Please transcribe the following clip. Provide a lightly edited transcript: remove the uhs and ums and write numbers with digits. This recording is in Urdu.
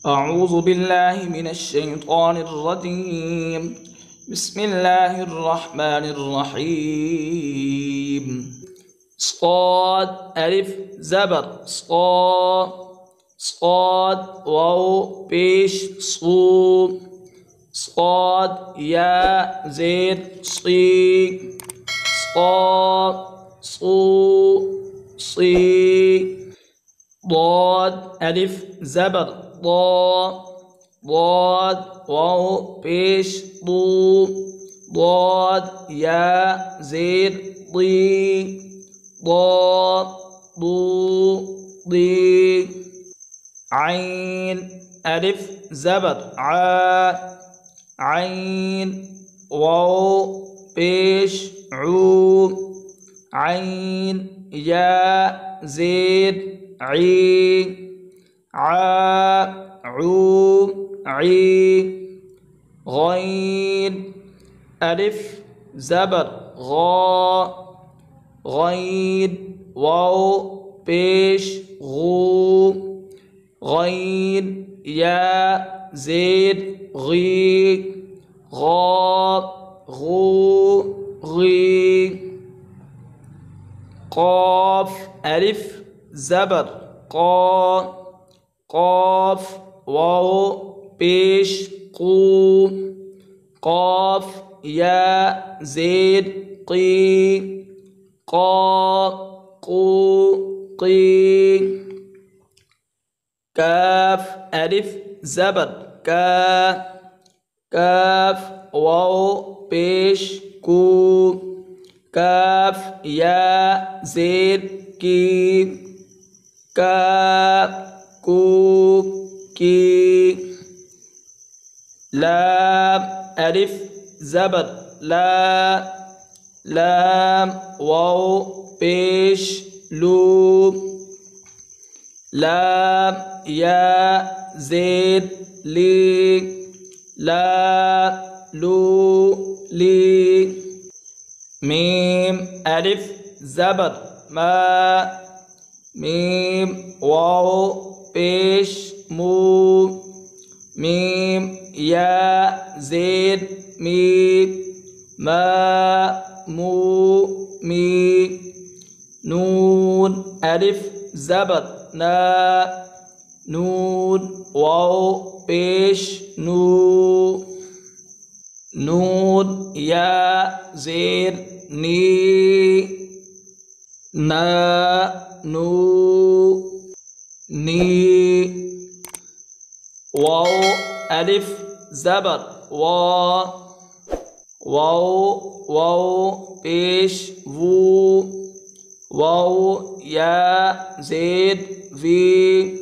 أعوذ بالله من الشيطان الرجيم. بسم الله الرحمن الرحيم. صاد ألف زبر صاد صاد واو بيش صو صاد يا زيد صي صاد صو صي ضاد ألف زبر ضاد واو بيش ضو ضاد يا زيد ضي ضاد ضو ضي عين ألف زبر عين واو بيش عو عين يا زيد عي عو عي غين ألف زبر غين واو بيش غو غين يا زيد غي غو غي قاف ألف زبر قاف واو بيش قو قاف يا زيد قي قو قي كاف ألف زبر كاف واو بيش كو كاف يا زيد كي كو كي لام ألف زبر لام واو بيش لو لام يا زيد لي لو لي ميم ألف زبر ميم واو بيش مو ميم يا زيد مي مو مي نون ألف زبر نون واو بيش نون يا زيد ني نو ني واو ألف زبر واو بيش وو واو يا زيد في